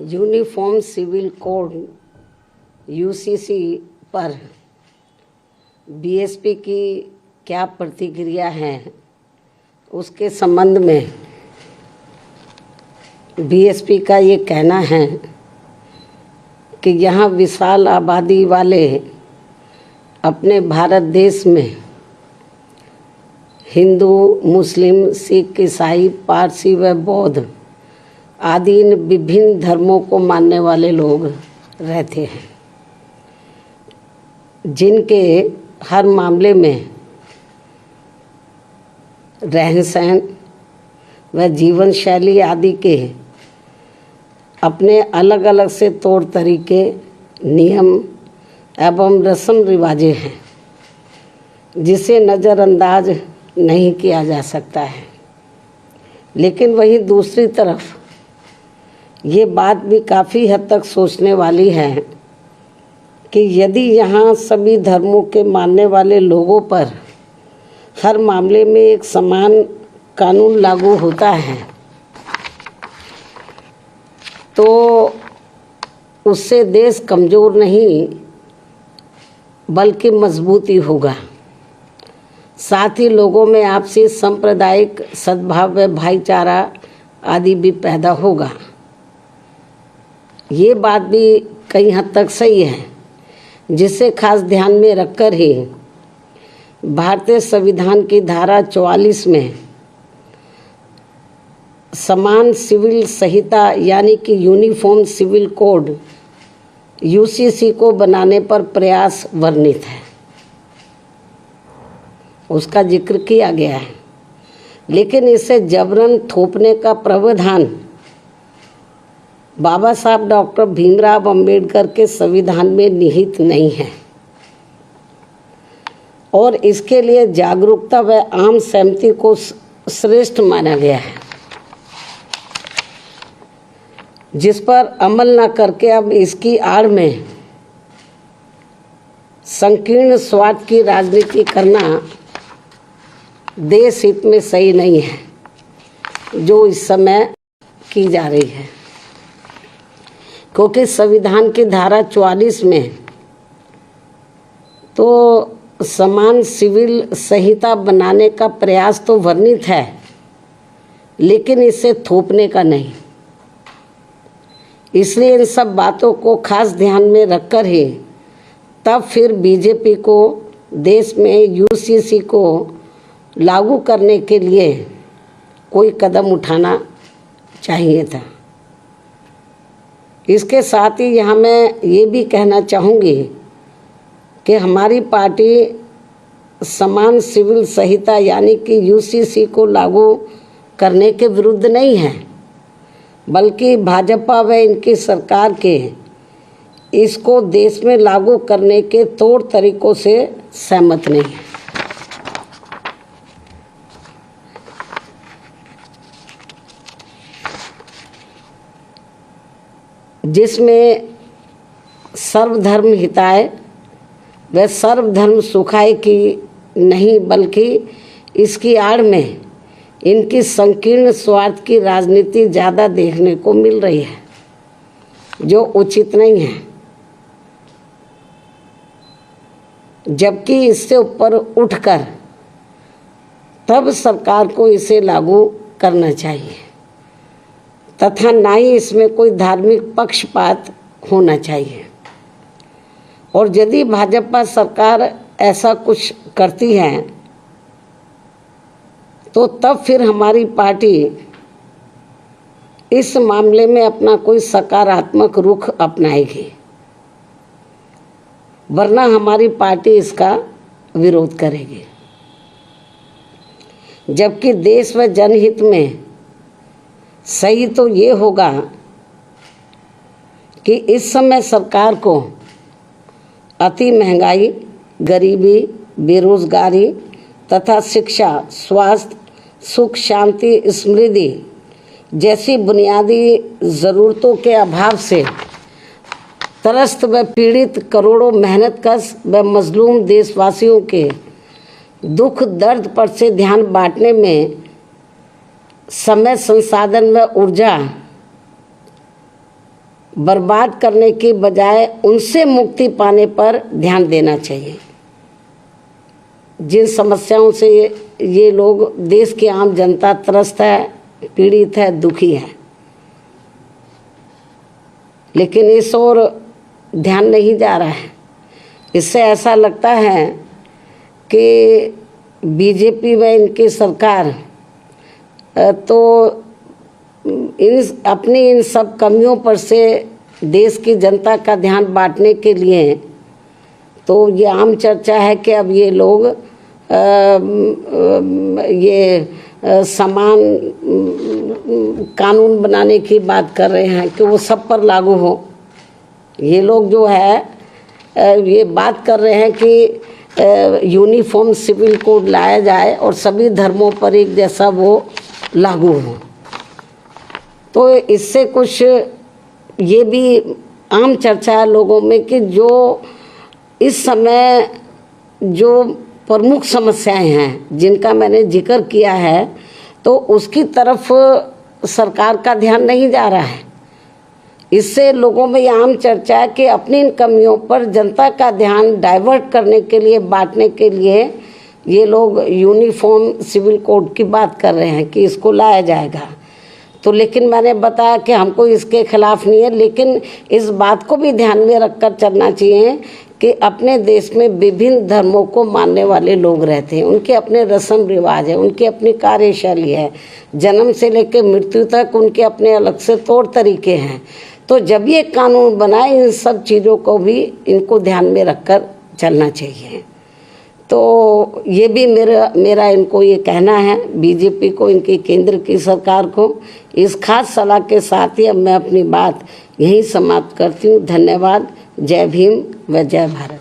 Uniform civil code UCC पर BSP की क्या प्रतिक्रिया है, उसके संबंध में बीएसपी का ये कहना है कि यहाँ विशाल आबादी वाले अपने भारत देश में हिंदू, मुस्लिम, सिख, ईसाई, पारसी व बौद्ध आदि इन विभिन्न धर्मों को मानने वाले लोग रहते हैं, जिनके हर मामले में रहन सहन व जीवन शैली आदि के अपने अलग अलग से तौर तरीके, नियम एवं रस्म रिवाजें हैं, जिसे नज़रअंदाज नहीं किया जा सकता है। लेकिन वहीं दूसरी तरफ ये बात भी काफ़ी हद तक सोचने वाली है कि यदि यहाँ सभी धर्मों के मानने वाले लोगों पर हर मामले में एक समान कानून लागू होता है तो उससे देश कमज़ोर नहीं बल्कि मजबूती होगा। साथ ही लोगों में आपसी सांप्रदायिक सद्भाव व भाईचारा आदि भी पैदा होगा। ये बात भी कई हद तक सही है, जिसे खास ध्यान में रखकर ही भारतीय संविधान की धारा 44 में समान सिविल संहिता यानी कि यूनिफॉर्म सिविल कोड यूसीसी को बनाने पर प्रयास वर्णित है, उसका जिक्र किया गया है। लेकिन इसे जबरन थोपने का प्रावधान बाबा साहब डॉक्टर भीमराव अंबेडकर के संविधान में निहित नहीं है और इसके लिए जागरूकता व आम सहमति को श्रेष्ठ माना गया है, जिस पर अमल न करके अब इसकी आड़ में संकीर्ण स्वार्थ की राजनीति करना देश हित में सही नहीं है, जो इस समय की जा रही है। क्योंकि संविधान की धारा 44 में तो समान सिविल संहिता बनाने का प्रयास तो वर्णित है, लेकिन इसे थोपने का नहीं। इसलिए इन सब बातों को खास ध्यान में रखकर ही तब फिर बीजेपी को देश में यूसीसी को लागू करने के लिए कोई कदम उठाना चाहिए था। इसके साथ ही यहाँ मैं ये भी कहना चाहूँगी कि हमारी पार्टी समान सिविल संहिता यानी कि यूसीसी को लागू करने के विरुद्ध नहीं है, बल्कि भाजपा व इनकी सरकार के इसको देश में लागू करने के तौर तरीकों से सहमत नहीं है। जिसमें सर्वधर्म हिताय व सर्वधर्म सुखाय की नहीं, बल्कि इसकी आड़ में इनकी संकीर्ण स्वार्थ की राजनीति ज़्यादा देखने को मिल रही है, जो उचित नहीं है। जबकि इससे ऊपर उठकर तब सरकार को इसे लागू करना चाहिए तथा ना ही इसमें कोई धार्मिक पक्षपात होना चाहिए। और यदि भाजपा सरकार ऐसा कुछ करती है तो तब फिर हमारी पार्टी इस मामले में अपना कोई सकारात्मक रुख अपनाएगी, वरना हमारी पार्टी इसका विरोध करेगी। जबकि देश व जनहित में सही तो ये होगा कि इस समय सरकार को अति महंगाई, गरीबी, बेरोजगारी तथा शिक्षा, स्वास्थ्य, सुख, शांति, समृद्धि जैसी बुनियादी ज़रूरतों के अभाव से त्रस्त व पीड़ित करोड़ों मेहनतकश व मजलूम देशवासियों के दुख दर्द पर से ध्यान बांटने में समय, संसाधन व ऊर्जा बर्बाद करने की बजाय उनसे मुक्ति पाने पर ध्यान देना चाहिए। जिन समस्याओं से ये लोग, देश की आम जनता त्रस्त है, पीड़ित है, दुखी है, लेकिन इस ओर ध्यान नहीं जा रहा है। इससे ऐसा लगता है कि बीजेपी व इनकी सरकार तो इन सब कमियों पर से देश की जनता का ध्यान बांटने के लिए तो ये आम चर्चा है कि अब ये लोग समान कानून बनाने की बात कर रहे हैं कि वो सब पर लागू हो। ये लोग जो है ये बात कर रहे हैं कि यूनिफॉर्म सिविल कोड लाया जाए और सभी धर्मों पर एक जैसा वो लागू हो। तो इससे कुछ ये भी आम चर्चा है लोगों में कि जो इस समय जो प्रमुख समस्याएं हैं जिनका मैंने जिक्र किया है, तो उसकी तरफ सरकार का ध्यान नहीं जा रहा है। इससे लोगों में ये आम चर्चा है कि अपनी इन कमियों पर जनता का ध्यान डाइवर्ट करने के लिए, बांटने के लिए ये लोग यूनिफॉर्म सिविल कोड की बात कर रहे हैं कि इसको लाया जाएगा। तो लेकिन मैंने बताया कि हमको इसके खिलाफ नहीं है, लेकिन इस बात को भी ध्यान में रखकर चलना चाहिए कि अपने देश में विभिन्न धर्मों को मानने वाले लोग रहते हैं, उनके अपने रस्म रिवाज है, उनकी अपनी कार्यशैली है, जन्म से लेकर मृत्यु तक उनके अपने अलग से तौर तरीके हैं। तो जब ये कानून बनाए, इन सब चीज़ों को भी इनको ध्यान में रखकर चलना चाहिए। तो ये भी मेरा इनको ये कहना है, बीजेपी को, इनकी केंद्र की सरकार को। इस खास सलाह के साथ ही अब मैं अपनी बात यहीं समाप्त करती हूँ। धन्यवाद। जय भीम व जय भारत।